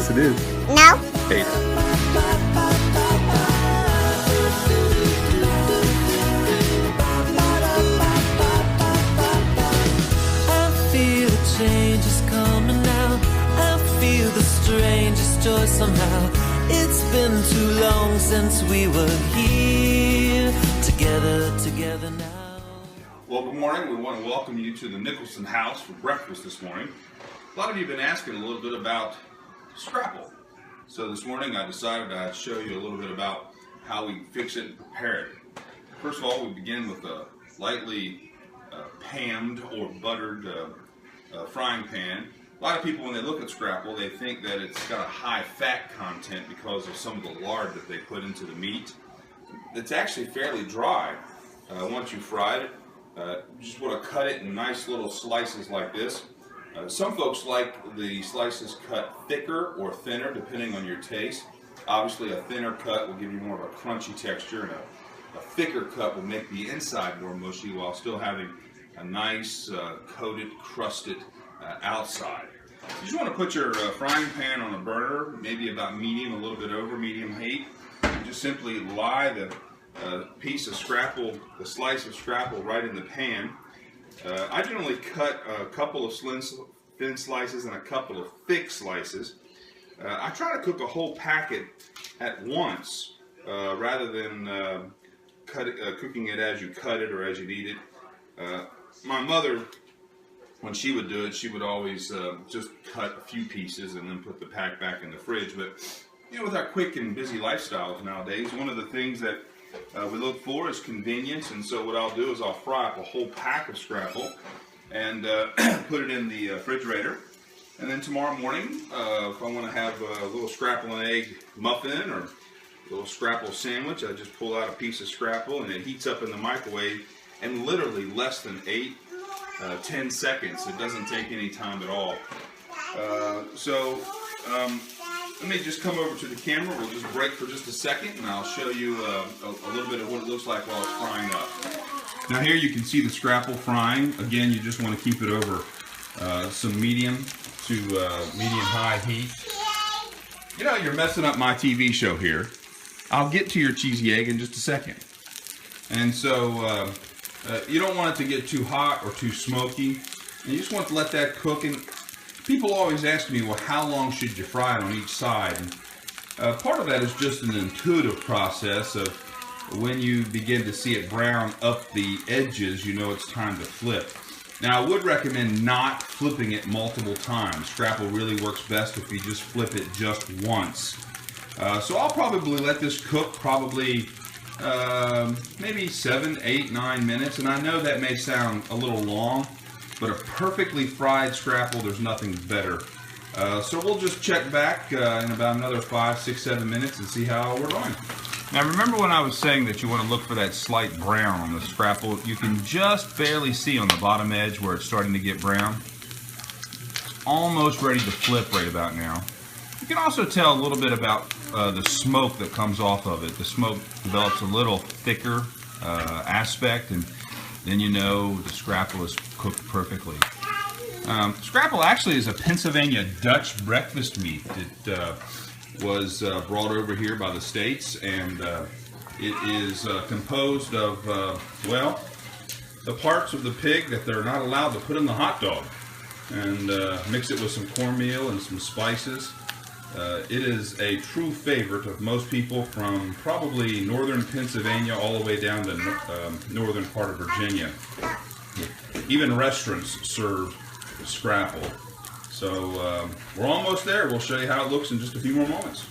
Yes, it is. No. Hate it. Change is coming now. I feel the strangest joy somehow. It's been too long since we were here together now. Well, good morning. We want to welcome you to the Nicholson house for breakfast this morning. A lot of you have been asking a little bit about Scrapple. So this morning I decided I'd show you a little bit about how we fix it and prepare it. First of all, we begin with a lightly panned or buttered frying pan. A lot of people, when they look at Scrapple, they think that it's got a high fat content because of some of the lard that they put into the meat. It's actually fairly dry once you fry it. You just want to cut it in nice little slices like this. Some folks like the slices cut thicker or thinner depending on your taste. Obviously a thinner cut will give you more of a crunchy texture, and a thicker cut will make the inside more mushy while still having a nice coated, crusted outside. You just want to put your frying pan on a burner, maybe about medium, a little bit over medium heat. And just simply lie the piece of Scrapple, the slice of Scrapple right in the pan. I generally cut a couple of thin slices and a couple of thick slices. I try to cook a whole packet at once rather than cooking it as you cut it or as you eat it. My mother, when she would do it, she would always just cut a few pieces and then put the pack back in the fridge. But you know, with our quick and busy lifestyles nowadays, one of the things that we look for is convenience. And so what I'll do is I'll fry up a whole pack of Scrapple and put it in the refrigerator. And then tomorrow morning, if I want to have a little Scrapple and egg muffin or a little Scrapple sandwich, I just pull out a piece of Scrapple and it heats up in the microwave in literally less than 10 seconds. It doesn't take any time at all. Let me just come over to the camera. We'll just break for just a second and I'll show you a little bit of what it looks like while it's frying up. Now here you can see the Scrapple frying. Again, you just want to keep it over some medium to medium-high heat. You know, you're messing up my TV show here. I'll get to your cheesy egg in just a second. And so you don't want it to get too hot or too smoky. And you just want to let that cook. And people always ask me, well, how long should you fry it on each side? And part of that is just an intuitive process of when you begin to see it brown up the edges, you know it's time to flip. Now, I would recommend not flipping it multiple times. Scrapple really works best if you just flip it just once. So I'll probably let this cook probably maybe 7, 8, 9 minutes. And I know that may sound a little long, but a perfectly fried Scrapple, there's nothing better. So we'll just check back in about another 5, 6, 7 minutes and see how we're doing. Now remember when I was saying that you want to look for that slight brown on the Scrapple? You can just barely see on the bottom edge where it's starting to get brown. It's almost ready to flip right about now. You can also tell a little bit about the smoke that comes off of it. The smoke develops a little thicker aspect, and then you know the Scrapple is cooked perfectly. Scrapple actually is a Pennsylvania Dutch breakfast meat. It was brought over here by the States, and it is composed of, well, the parts of the pig that they're not allowed to put in the hot dog, and mix it with some cornmeal and some spices. It is a true favorite of most people from probably northern Pennsylvania all the way down to northern part of Virginia. Even restaurants serve Scrapple. So we're almost there. We'll show you how it looks in just a few more moments.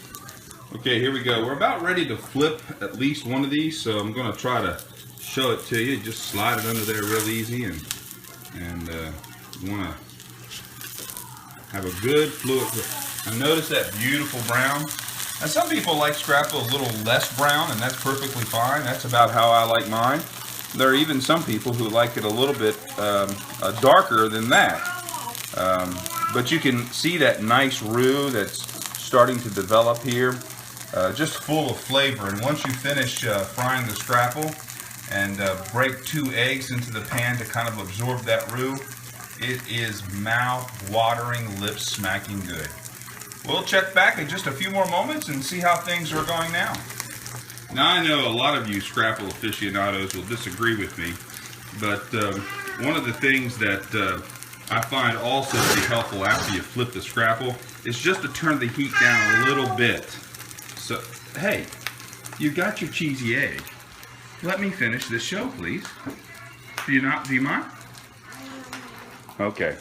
Okay, here we go. We're about ready to flip at least one of these, so I'm going to try to show it to you. Just slide it under there real easy, and you want to have a good fluid. And notice that beautiful brown. And some people like Scrapple a little less brown, and that's perfectly fine. That's about how I like mine. There are even some people who like it a little bit darker than that. But you can see that nice roux that's starting to develop here, just full of flavor. And once you finish frying the Scrapple and break 2 eggs into the pan to kind of absorb that roux, it is mouth-watering, lip-smacking good. We'll check back in just a few more moments and see how things are going now. Now I know a lot of you Scrapple aficionados will disagree with me, but one of the things that I find also to be helpful after you flip the Scrapple is just to turn the heat down a little bit. So, hey, you got your cheesy egg. Let me finish this show, please. Do you mind? Okay.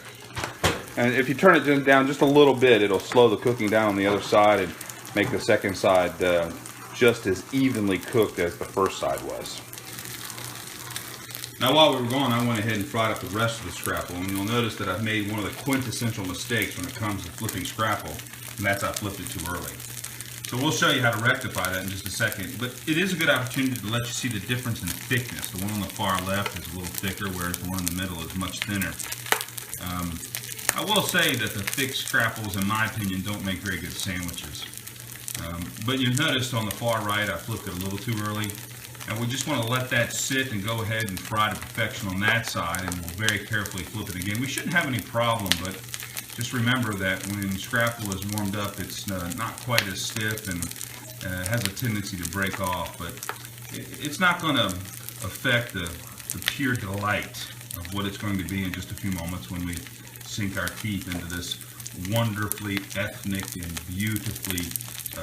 And if you turn it down just a little bit, it'll slow the cooking down on the other side and make the second side just as evenly cooked as the first side was. Now while we were gone, I went ahead and fried up the rest of the Scrapple, and you'll notice that I've made one of the quintessential mistakes when it comes to flipping Scrapple, and that's I flipped it too early. So we'll show you how to rectify that in just a second, but it is a good opportunity to let you see the difference in thickness. The one on the far left is a little thicker, whereas the one in the middle is much thinner. I will say that the thick Scrapples, in my opinion, don't make very good sandwiches. But you noticed on the far right I flipped it a little too early, and we just want to let that sit and go ahead and fry to perfection on that side, and we'll very carefully flip it again. We shouldn't have any problem, but just remember that when Scrapple is warmed up, it's not quite as stiff and has a tendency to break off, but it's not going to affect the pure delight of what it's going to be in just a few moments when we sink our teeth into this wonderfully ethnic and beautifully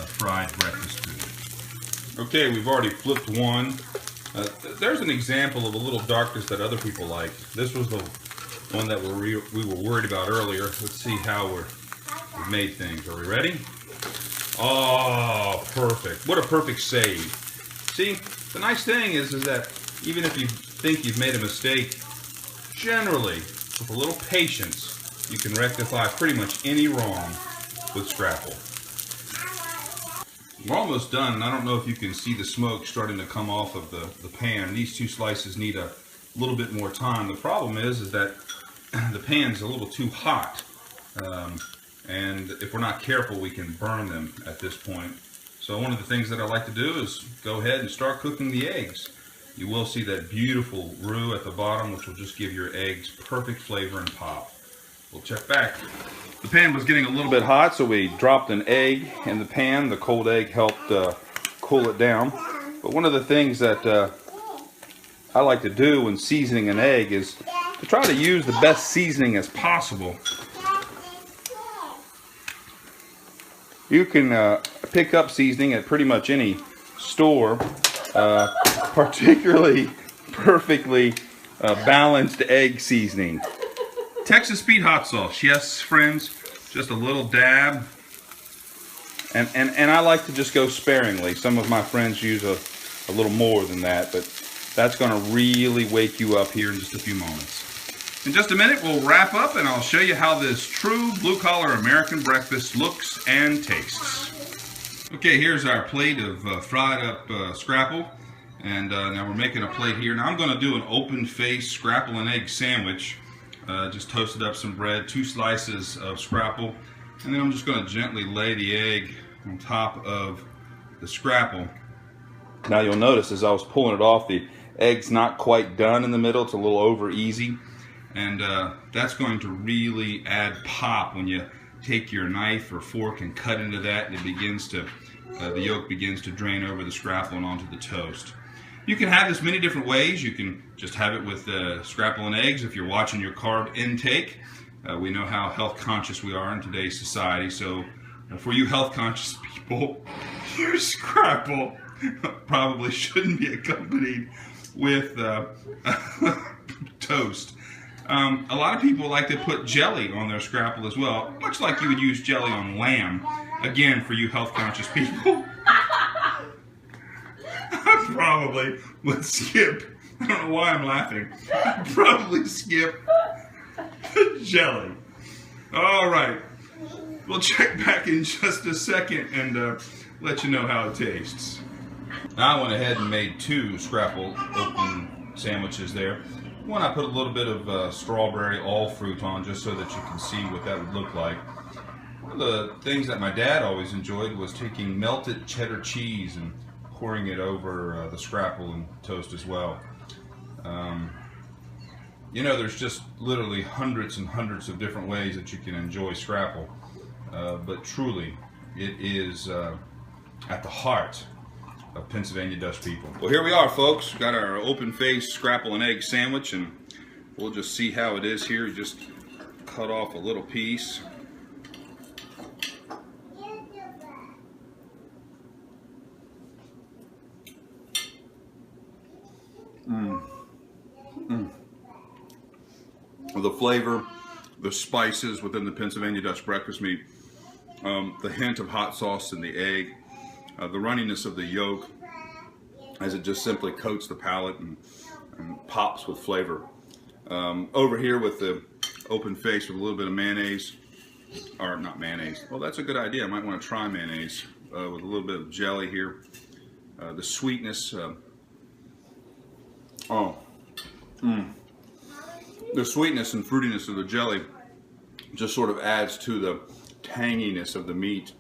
fried breakfast food. Okay, we've already flipped one. There's an example of a little darkness that other people like. This was the one that we were worried about earlier. Let's see how we've made things. Are we ready? Oh, perfect. What a perfect save. See, the nice thing is that even if you think you've made a mistake, generally, with a little patience, you can rectify pretty much any wrong with Scrapple. We're almost done, and I don't know if you can see the smoke starting to come off of the pan. These two slices need a little bit more time. The problem is that the pan's a little too hot, and if we're not careful, we can burn them at this point. So one of the things that I like to do is go ahead and start cooking the eggs. You will see that beautiful roux at the bottom, which will just give your eggs perfect flavor and pop. We'll check back. The pan was getting a little bit hot, so we dropped an egg in the pan. The cold egg helped cool it down. But one of the things that I like to do when seasoning an egg is to try to use the best seasoning as possible. You can pick up seasoning at pretty much any store, particularly perfectly balanced egg seasoning. Texas Pete hot sauce, yes, friends, just a little dab, and I like to just go sparingly. Some of my friends use a little more than that, but that's going to really wake you up here in just a few moments. In just a minute, we'll wrap up, and I'll show you how this true blue-collar American breakfast looks and tastes. Okay, here's our plate of fried up Scrapple, and now we're making a plate here. Now I'm going to do an open-faced Scrapple and egg sandwich. Just toasted up some bread, 2 slices of Scrapple, and then I'm just going to gently lay the egg on top of the Scrapple. Now you'll notice as I was pulling it off, the egg's not quite done in the middle. It's a little over easy, and that's going to really add pop when you take your knife or fork and cut into that, and it begins to, the yolk begins to drain over the Scrapple and onto the toast. You can have this many different ways. You can just have it with Scrapple and eggs if you're watching your carb intake. We know how health conscious we are in today's society, so for you health conscious people, your Scrapple probably shouldn't be accompanied with toast. A lot of people like to put jelly on their Scrapple as well, much like you would use jelly on lamb. Again, for you health conscious people, I probably would skip, I don't know why I'm laughing, I'd probably skip the jelly. All right, we'll check back in just a second and let you know how it tastes. Now I went ahead and made 2 Scrapple open sandwiches there. One I put a little bit of strawberry all fruit on just so that you can see what that would look like. One of the things that my dad always enjoyed was taking melted cheddar cheese and pouring it over the Scrapple and toast as well. You know, there's just literally hundreds and hundreds of different ways that you can enjoy Scrapple. but truly, it is at the heart of Pennsylvania Dutch people. Well, here we are, folks. Got our open-faced scrapple and egg sandwich, and we'll just see how it is here. You just cut off a little piece. The flavor, the spices within the Pennsylvania Dutch breakfast meat, the hint of hot sauce in the egg, the runniness of the yolk as it just simply coats the palate and pops with flavor. Over here with the open face with a little bit of mayonnaise, or not mayonnaise, well, that's a good idea. I might want to try mayonnaise with a little bit of jelly here. The sweetness, the sweetness and fruitiness of the jelly just sort of adds to the tanginess of the meat.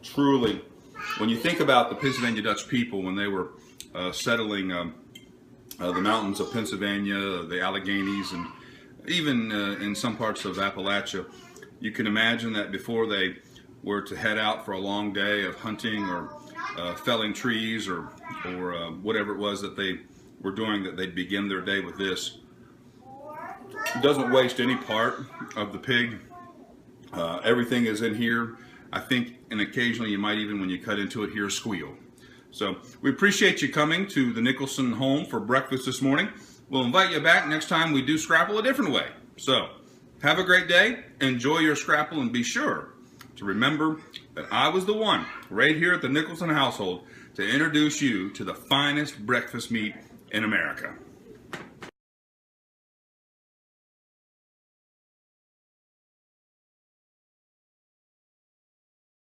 Truly, when you think about the Pennsylvania Dutch people when they were settling the mountains of Pennsylvania, the Alleghenies, and even in some parts of Appalachia, you can imagine that before they were to head out for a long day of hunting or felling trees or whatever it was that they were doing, that they'd begin their day with this. It doesn't waste any part of the pig. Everything is in here. I think, and occasionally you might even, when you cut into it, hear a squeal. So we appreciate you coming to the Nicholson home for breakfast this morning. We'll invite you back next time we do Scrapple a different way. So have a great day, enjoy your Scrapple, and be sure to remember that I was the one right here at the Nicholson household to introduce you to the finest breakfast meat in America.